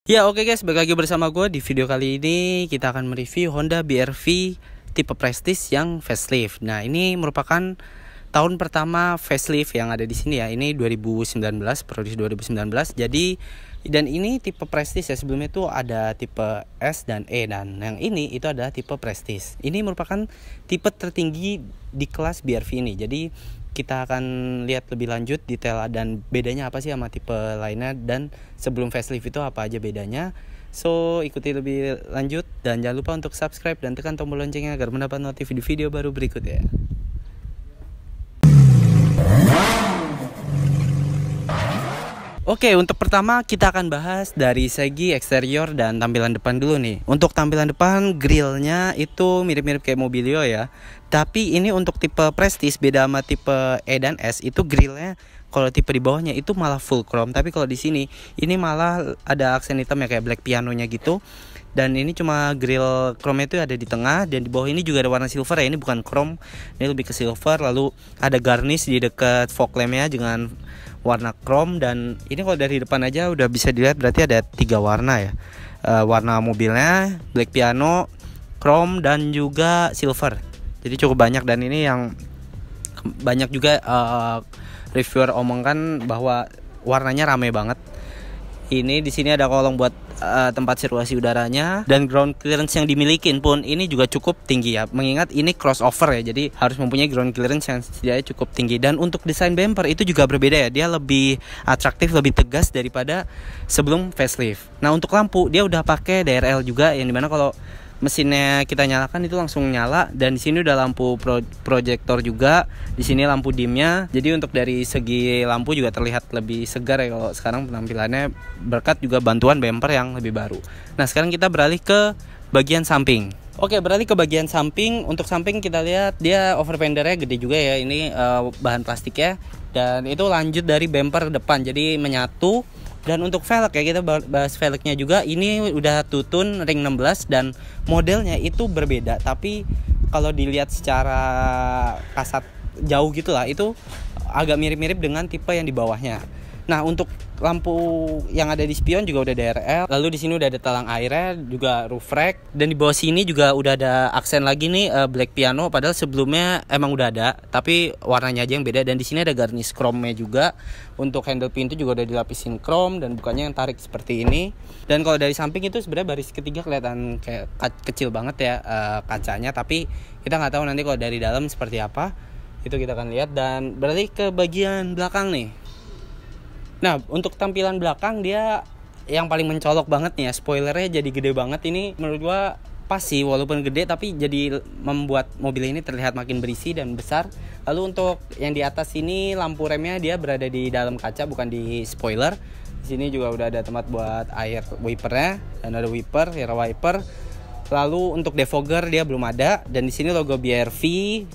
Ya oke guys, balik lagi bersama gue. Di video kali ini kita akan mereview Honda BR-V tipe Prestige yang facelift. Nah ini merupakan tahun pertama facelift yang ada di sini ya. Ini 2019, produksi 2019. Jadi dan ini tipe Prestige ya. Sebelumnya itu ada tipe S dan E, dan yang ini itu adalah tipe Prestige. Ini merupakan tipe tertinggi di kelas BR-V ini. Jadi kita akan lihat lebih lanjut detail dan bedanya apa sih sama tipe lainnya, dan sebelum facelift itu apa aja bedanya. So ikuti lebih lanjut dan jangan lupa untuk subscribe dan tekan tombol loncengnya agar mendapat notif video baru berikutnya. Oke, untuk pertama kita akan bahas dari segi eksterior dan tampilan depan dulu nih. Untuk tampilan depan, grillnya itu mirip-mirip kayak Mobilio ya. Tapi ini untuk tipe Prestige, beda sama tipe E dan S, itu grillnya kalau tipe di bawahnya itu malah full chrome. Tapi kalau di sini ini malah ada aksen hitam ya, kayak black pianonya gitu. Dan ini cuma grill chrome itu ada di tengah, dan di bawah ini juga ada warna silver ya. Ini bukan chrome, ini lebih ke silver. Lalu ada garnish di dekat fog lampnya dengan warna chrome, dan ini kalau dari depan aja udah bisa dilihat berarti ada 3 warna ya. Warna mobilnya black piano, chrome, dan juga silver. Jadi cukup banyak, dan ini yang banyak juga reviewer omongkan bahwa warnanya rame banget. Ini di sini ada kolong buat tempat sirkulasi udaranya, dan ground clearance yang dimiliki pun ini juga cukup tinggi ya. Mengingat ini crossover ya, jadi harus mempunyai ground clearance yang setidaknya cukup tinggi. Dan untuk desain bumper itu juga berbeda ya. Dia lebih atraktif, lebih tegas daripada sebelum facelift. Nah untuk lampu dia udah pakai DRL juga, yang dimana kalau mesinnya kita nyalakan itu langsung nyala, dan di sini udah lampu proyektor juga, di sini lampu dimnya. Jadi untuk dari segi lampu juga terlihat lebih segar ya kalau sekarang penampilannya, berkat juga bantuan bumper yang lebih baru. Nah sekarang kita beralih ke bagian samping. Oke, beralih ke bagian samping. Untuk samping kita lihat dia over fendernya gede juga ya. Ini bahan plastik ya, dan itu lanjut dari bumper depan, jadi menyatu. Dan untuk velg ya, kita bahas velgnya juga. Ini udah tutun ring 16 dan modelnya itu berbeda, tapi kalau dilihat secara kasat jauh gitu lah, itu agak mirip-mirip dengan tipe yang di bawahnya. Nah untuk lampu yang ada di spion juga udah DRL. Lalu di sini udah ada talang airnya, juga roof rack, dan di bawah sini juga udah ada aksen lagi nih black piano. Padahal sebelumnya emang udah ada, tapi warnanya aja yang beda. Dan di sini ada garnish chrome-nya juga. Untuk handle pintu juga udah dilapisin chrome, dan bukannya yang tarik seperti ini. Dan kalau dari samping itu sebenarnya baris ketiga kelihatan kayak kecil banget ya kacanya, tapi kita nggak tahu nanti kalau dari dalam seperti apa. Itu kita akan lihat. Dan berarti ke bagian belakang nih. Nah untuk tampilan belakang dia yang paling mencolok banget nih ya, spoilernya jadi gede banget. Ini menurut gua pas sih, walaupun gede tapi jadi membuat mobil ini terlihat makin berisi dan besar. Lalu untuk yang di atas ini lampu remnya dia berada di dalam kaca, bukan di spoiler. Di sini juga udah ada tempat buat air wipernya, dan ada wiper, air wiper. Lalu untuk defogger dia belum ada, dan di sini logo BR-V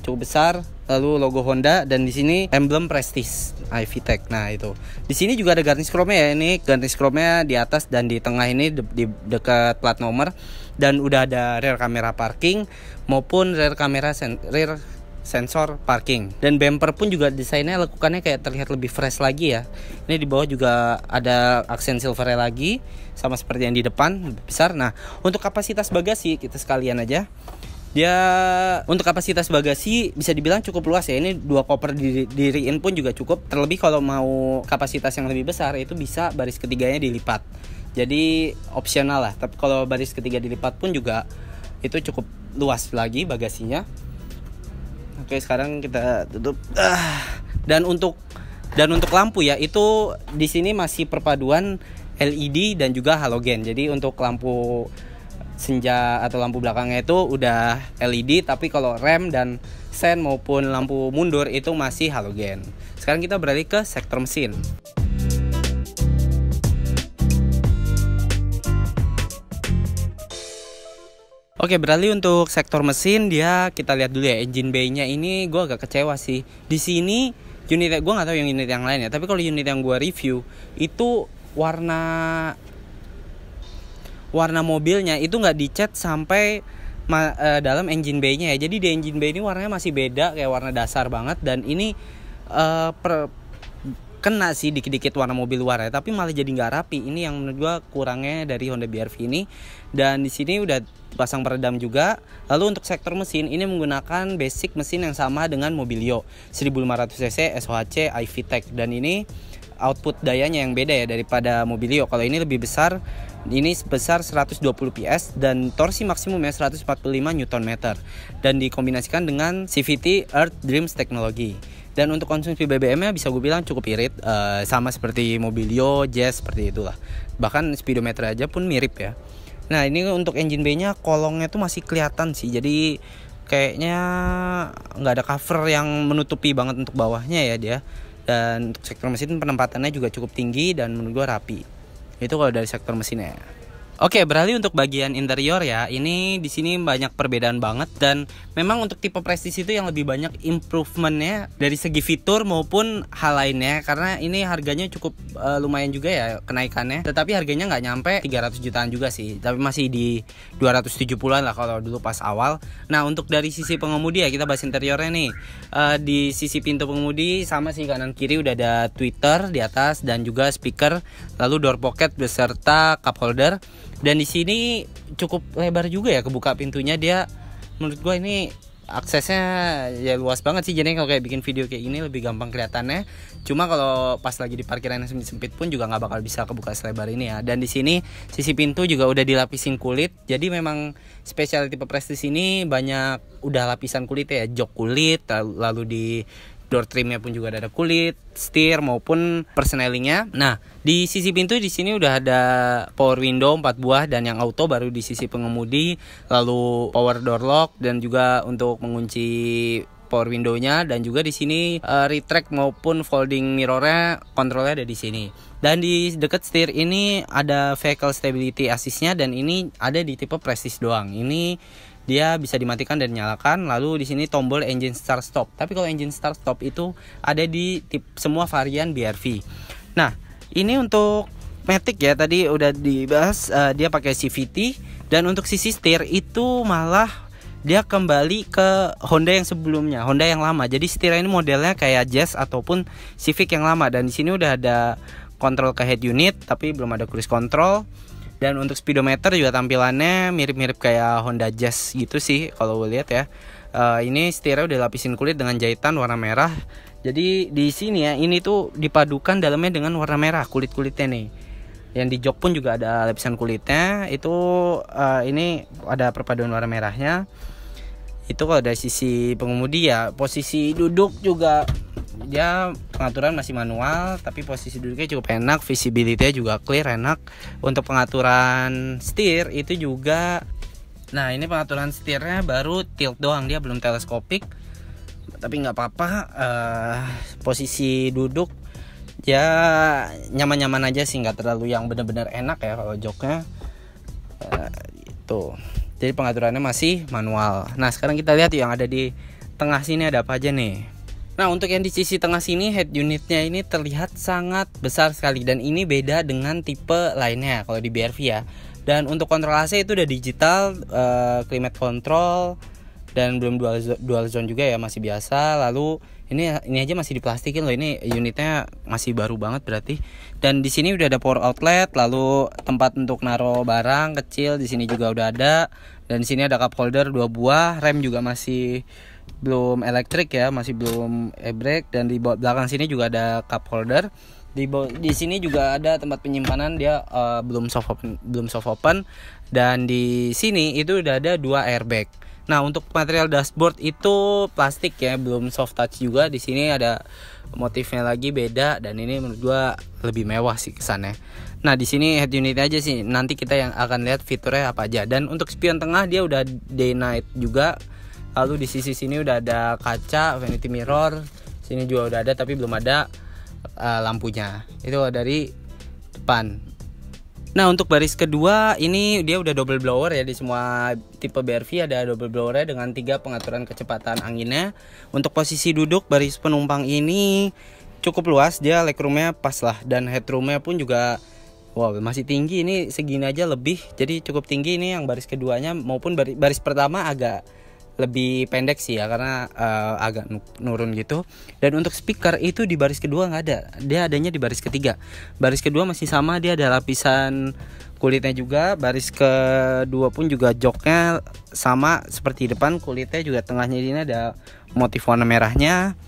cukup besar, lalu logo Honda, dan di sini emblem Prestige iVTEC. Nah itu di sini juga ada garnish chrome ya. Ini garnish chrome-nya di atas dan di tengah ini di dekat plat nomor, dan udah ada rear kamera parking maupun rear kamera rear sensor parking. Dan bumper pun juga desainnya lekukannya kayak terlihat lebih fresh lagi ya. Ini di bawah juga ada aksen silvernya lagi, sama seperti yang di depan, lebih besar. Nah untuk kapasitas bagasi kita sekalian aja. Dia untuk kapasitas bagasi bisa dibilang cukup luas ya. Ini 2 koper diriin pun juga cukup. Terlebih kalau mau kapasitas yang lebih besar itu bisa baris ketiganya dilipat. Jadi opsional lah. Tapi kalau baris ketiga dilipat pun juga itu cukup luas lagi bagasinya. Oke, sekarang kita tutup. Dan untuk lampu ya, itu di sini masih perpaduan LED dan juga halogen. Jadi untuk lampu senja atau lampu belakangnya itu udah LED, tapi kalau rem dan sen maupun lampu mundur itu masih halogen. Sekarang kita beralih ke sektor mesin. Oke, beralih untuk sektor mesin, dia kita lihat dulu ya engine bay-nya. Ini gue agak kecewa sih. Di sini unit, gue nggak tahu yang unit yang lain ya, tapi kalau unit yang gue review itu warna mobilnya itu nggak dicat sampai dalam engine bay-nya ya. Jadi di engine bay ini warnanya masih beda, kayak warna dasar banget. Dan ini kena sih dikit-dikit warna mobil luar ya, tapi malah jadi nggak rapi. Ini yang menurut gua kurangnya dari Honda BR-V ini. Dan di sini udah pasang peredam juga. Lalu untuk sektor mesin ini menggunakan basic mesin yang sama dengan Mobilio 1500 cc SOHC iVTEC, dan ini output dayanya yang beda ya daripada Mobilio. Kalau ini lebih besar, ini sebesar 120 PS dan torsi maksimumnya 145 Nm, dan dikombinasikan dengan CVT Earth Dreams teknologi. Dan untuk konsumsi BBM-nya bisa gue bilang cukup irit, sama seperti Mobilio, Jazz, seperti itulah. Bahkan speedometer aja pun mirip ya. Nah ini untuk engine bay-nya, kolongnya tuh masih kelihatan sih. Jadi kayaknya nggak ada cover yang menutupi banget untuk bawahnya ya dia. Dan untuk sektor mesin penempatannya juga cukup tinggi dan menurut gue rapi. Itu kalau dari sektor mesinnya. Oke, beralih untuk bagian interior ya. Ini di sini banyak perbedaan banget, dan memang untuk tipe Prestige itu yang lebih banyak improvementnya dari segi fitur maupun hal lainnya, karena ini harganya cukup lumayan juga ya kenaikannya. Tetapi harganya nggak nyampe 300 jutaan juga sih, tapi masih di 270-an lah kalau dulu pas awal. Nah untuk dari sisi pengemudi ya, kita bahas interiornya nih. Di sisi pintu pengemudi sama sih, kanan kiri udah ada tweeter di atas dan juga speaker, lalu door pocket beserta cup holder. Dan di sini cukup lebar juga ya kebuka pintunya. Dia menurut gue ini aksesnya ya luas banget sih, jadi kalau kayak bikin video kayak gini lebih gampang kelihatannya. Cuma kalau pas lagi di parkiran yang sempit pun juga nggak bakal bisa kebuka selebar ini ya. Dan di sini sisi pintu juga udah dilapisin kulit, jadi memang spesial tipe Prestige ini banyak udah lapisan kulit ya, jok kulit, lalu di door trimnya pun juga ada kulit, setir maupun persnelingnya. Nah di sisi pintu di sini udah ada power window 4 buah dan yang auto baru di sisi pengemudi, lalu power door lock dan juga untuk mengunci power windownya, dan juga di sini retract maupun folding mirrornya kontrolnya ada di sini. Dan di dekat setir ini ada vehicle stability assistnya, dan ini ada di tipe Prestige doang. Ini dia bisa dimatikan dan nyalakan. Lalu di sini tombol engine start stop. Tapi kalau engine start stop itu ada di semua varian BR-V. Nah, ini untuk Matic ya, tadi udah dibahas, dia pakai CVT. Dan untuk sisi setir itu malah dia kembali ke Honda yang sebelumnya, Honda yang lama. Jadi setirnya ini modelnya kayak Jazz ataupun Civic yang lama. Dan di sini udah ada kontrol ke head unit, tapi belum ada cruise control. Dan untuk speedometer juga tampilannya mirip-mirip kayak Honda Jazz gitu sih kalau gue lihat ya. Ini setirnya udah lapisin kulit dengan jahitan warna merah. Jadi di sini ya, ini tuh dipadukan dalamnya dengan warna merah kulit-kulitnya nih. Yang di jok pun juga ada lapisan kulitnya. Itu ini ada perpaduan warna merahnya. Itu kalau dari sisi pengemudi ya, posisi duduk juga dia pengaturan masih manual, tapi posisi duduknya cukup enak, visibility-nya juga clear, enak. Untuk pengaturan setir itu juga, nah ini pengaturan setirnya baru tilt doang, dia belum teleskopik, tapi nggak apa-apa. Posisi duduk ya nyaman-nyaman aja sih, nggak terlalu yang benar-benar enak ya kalau joknya. Itu jadi pengaturannya masih manual. Nah sekarang kita lihat yang ada di tengah sini ada apa aja nih. Nah untuk yang di sisi tengah sini, head unitnya ini terlihat sangat besar sekali, dan ini beda dengan tipe lainnya kalau di BR-V ya. Dan untuk kontrol AC itu udah digital, climate control, dan belum dual zone juga ya, masih biasa. Lalu ini aja masih diplastikin loh, ini unitnya masih baru banget berarti. Dan di sini udah ada power outlet, lalu tempat untuk naruh barang kecil di sini juga udah ada. Dan di sini ada cup holder 2 buah, rem juga masih belum elektrik ya, masih belum e-brake. Dan di belakang sini juga ada cup holder. Di sini juga ada tempat penyimpanan, dia belum soft open. Dan di sini itu udah ada 2 airbag. Nah untuk material dashboard itu plastik ya, belum soft touch juga. Di sini ada motifnya lagi beda, dan ini menurut gua lebih mewah sih kesannya. Nah di sini head unit aja sih, nanti kita yang akan lihat fiturnya apa aja. Dan untuk spion tengah dia udah day night juga. Lalu di sisi sini udah ada kaca vanity mirror, sini juga udah ada tapi belum ada lampunya. Itu dari depan. Nah untuk baris kedua ini dia udah double blower ya, di semua tipe BR-V ada double blowernya dengan 3 pengaturan kecepatan anginnya. Untuk posisi duduk baris penumpang ini cukup luas, dia legroomnya pas lah, dan headroomnya pun juga wow masih tinggi, ini segini aja lebih, jadi cukup tinggi ini yang baris keduanya, maupun baris pertama agak lebih pendek sih ya, karena agak nurun gitu. Dan untuk speaker itu di baris kedua nggak ada, dia adanya di baris ketiga. Baris kedua masih sama, dia ada lapisan kulitnya juga. Baris kedua pun juga joknya sama seperti depan, kulitnya juga tengahnya ini ada motif warna merahnya.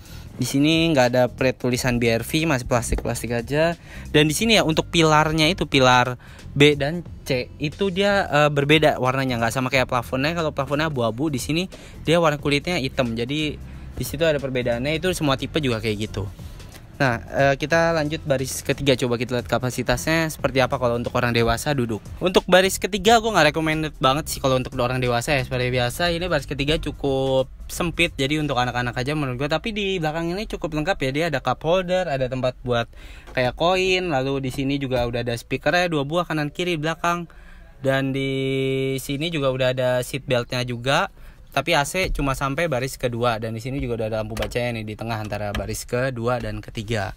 Di sini nggak ada plate tulisan BRV, masih plastik aja. Dan di sini ya untuk pilarnya itu, pilar B dan C itu dia berbeda warnanya, nggak sama kayak plafonnya. Kalau plafonnya abu-abu, di sini dia warna kulitnya hitam. Jadi di situ ada perbedaannya. Itu semua tipe juga kayak gitu. Nah, kita lanjut baris ketiga. Coba kita lihat kapasitasnya seperti apa kalau untuk orang dewasa duduk. Untuk baris ketiga gue nggak recommended banget sih kalau untuk orang dewasa ya. Seperti biasa ini baris ketiga cukup sempit, jadi untuk anak-anak aja menurut gue. Tapi di belakang ini cukup lengkap ya. Dia ada cup holder, ada tempat buat kayak koin. Lalu di sini juga udah ada speakernya 2 buah kanan kiri belakang. Dan di sini juga udah ada seat beltnya juga. Tapi AC cuma sampai baris kedua, dan di sini juga udah ada lampu bacanya nih di tengah antara baris kedua dan ketiga.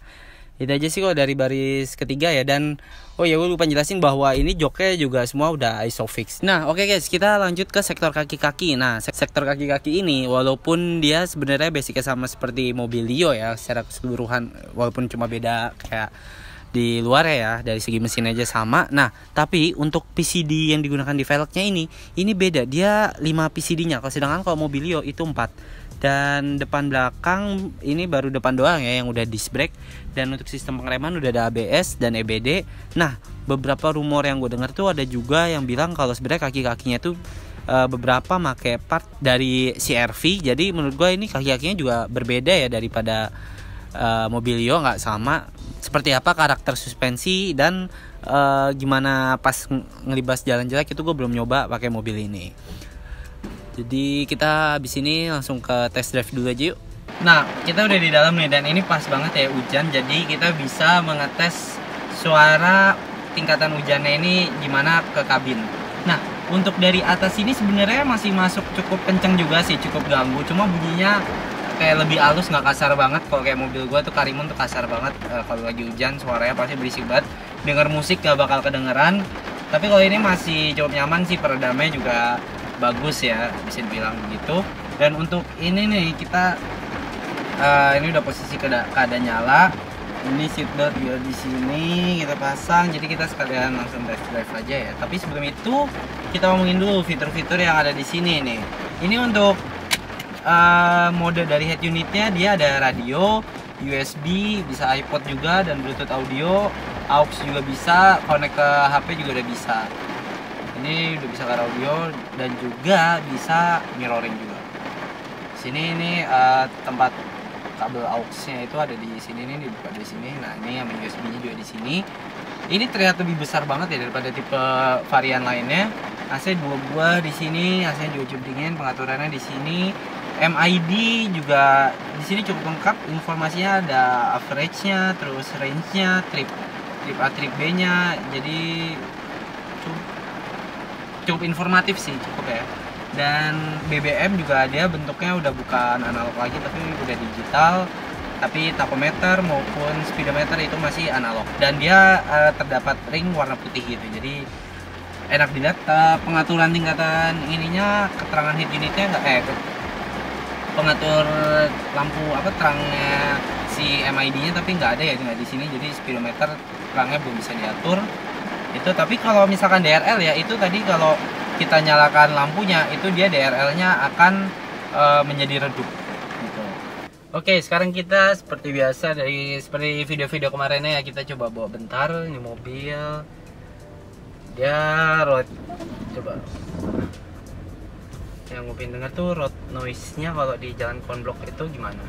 Itu aja sih kalau dari baris ketiga ya. Dan oh ya, gue lupa jelasin bahwa ini joknya juga semua udah isofix. Nah oke guys, kita lanjut ke sektor kaki-kaki. Nah sektor kaki-kaki ini walaupun dia sebenarnya basicnya sama seperti Mobilio ya secara keseluruhan, walaupun cuma beda kayak di luar ya, dari segi mesin aja sama. Nah tapi untuk PCD yang digunakan di velgnya ini beda, dia 5 PCD-nya. Sedangkan kalau Mobilio itu 4. Dan depan belakang ini baru depan doang ya yang udah disc brake. Dan untuk sistem pengereman udah ada ABS dan EBD. Nah beberapa rumor yang gue dengar tuh ada juga yang bilang kalau sebenarnya kaki-kakinya tuh beberapa make part dari CRV. Jadi menurut gue ini kaki-kakinya juga berbeda ya daripada Mobilio, nggak sama. Seperti apa karakter suspensi dan gimana pas ngelibas jalan jelek itu gue belum nyoba pakai mobil ini. Jadi kita habis ini langsung ke test drive dulu aja yuk. Nah kita udah di dalam nih, dan ini pas banget ya hujan, jadi kita bisa mengetes suara tingkatan hujannya ini gimana ke kabin. Nah untuk dari atas ini sebenarnya masih masuk cukup kenceng juga sih, cukup ganggu. Cuma bunyinya kayak lebih halus, nggak kasar banget. Kalau kayak mobil gue tuh Karimun tuh kasar banget. Kalau lagi hujan suaranya pasti berisik banget, denger musik gak bakal kedengeran. Tapi kalau ini masih cukup nyaman sih, peredamnya juga bagus ya, bisa dibilang begitu. Dan untuk ini nih kita ini udah posisi keadaan nyala. Ini seatbelt juga di sini kita pasang, jadi kita sekalian langsung drive aja ya. Tapi sebelum itu kita ngomongin dulu fitur-fitur yang ada di sini nih. Ini untuk mode dari head unitnya, dia ada radio, USB, bisa iPod juga, dan Bluetooth audio, aux juga bisa, connect ke HP juga udah bisa. Ini udah bisa ke audio dan juga bisa mirroring juga. Sini ini tempat kabel aux-nya itu ada di sini nih, dibuka di sini. Nah ini yang USB-nya juga di sini. Ini terlihat lebih besar banget ya daripada tipe varian lainnya. AC 2 buah di sini, AC juga cukup dingin, pengaturannya di sini. MID juga di sini cukup lengkap, informasinya ada average-nya, terus range-nya, trip A, trip B-nya. Jadi cukup informatif sih, cukup ya. Dan BBM juga ada, bentuknya udah bukan analog lagi tapi udah digital. Tapi tachometer maupun speedometer itu masih analog, dan dia terdapat ring warna putih gitu. Jadi enak dilihat. Pengaturan tingkatan ininya, keterangan head unitnya nggak pengatur lampu terangnya si MID-nya tapi nggak ada ya, nggak di sini. Jadi speedometer terangnya belum bisa diatur itu. Tapi kalau misalkan DRL ya, itu tadi kalau kita nyalakan lampunya itu dia DRL-nya akan menjadi redup gitu. Oke, sekarang kita seperti biasa seperti video-video kemarinnya ya, kita coba bawa bentar. Ini mobil dia road, coba yang gue pengen denger tuh road noise-nya kalau di jalan konblok itu gimana.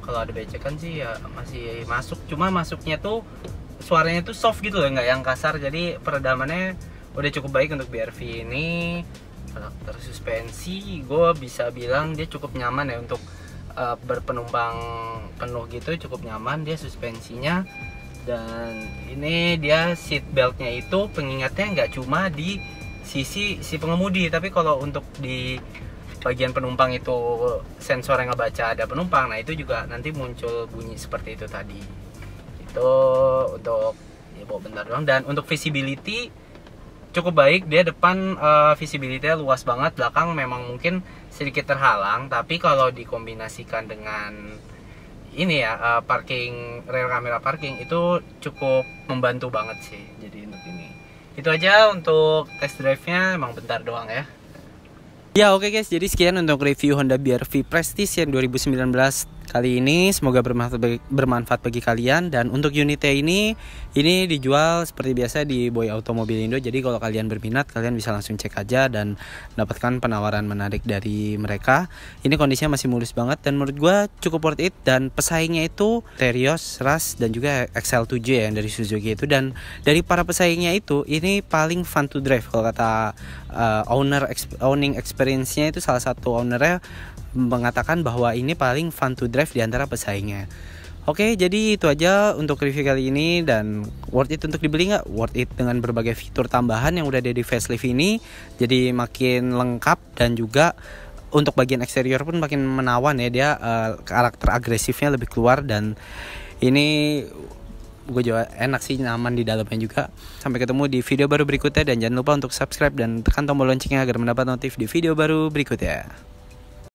Kalau ada becekan sih ya masih masuk, cuma masuknya tuh suaranya tuh soft gitu loh, nggak yang kasar. Jadi peredamannya udah cukup baik untuk BRV ini. Karakter suspensi gue bisa bilang dia cukup nyaman ya untuk berpenumpang penuh gitu, cukup nyaman dia suspensinya. Dan ini dia seat beltnya itu pengingatnya nggak cuma di sisi si pengemudi, tapi kalau untuk di bagian penumpang itu sensor yang ngebaca ada penumpang, nah itu juga nanti muncul bunyi seperti itu tadi. Itu untuk ya bawa bentar doang. Dan untuk visibility cukup baik. Dia depan visibility-nya luas banget, belakang memang mungkin sedikit terhalang, tapi kalau dikombinasikan dengan ini ya, parking, rear kamera parking itu cukup membantu banget sih. Jadi untuk ini itu aja untuk test drive-nya, emang bentar doang ya. Ya oke guys, jadi sekian untuk review Honda BR-V Prestige yang 2019 kali ini. Semoga bermanfaat bagi kalian. Dan untuk unitnya ini dijual seperti biasa di Boy Automobil Indo. Jadi kalau kalian berminat, kalian bisa langsung cek aja dan dapatkan penawaran menarik dari mereka. Ini kondisinya masih mulus banget dan menurut gue cukup worth it. Dan pesaingnya itu Terios, Rush, dan juga XL7 ya, yang dari Suzuki itu. Dan dari para pesaingnya itu, ini paling fun to drive kalau kata owning experience-nya itu. Salah satu ownernya mengatakan bahwa ini paling fun to drive di antara pesaingnya. Oke, jadi itu aja untuk review kali ini. Dan worth it untuk dibeli nggak? Worth it dengan berbagai fitur tambahan yang udah ada di facelift ini. Jadi makin lengkap, dan juga untuk bagian eksterior pun makin menawan ya. Dia karakter agresifnya lebih keluar, dan ini gue juga enak sih, nyaman di dalamnya juga. Sampai ketemu di video baru berikutnya, dan jangan lupa untuk subscribe dan tekan tombol loncengnya agar mendapat notif di video baru berikutnya.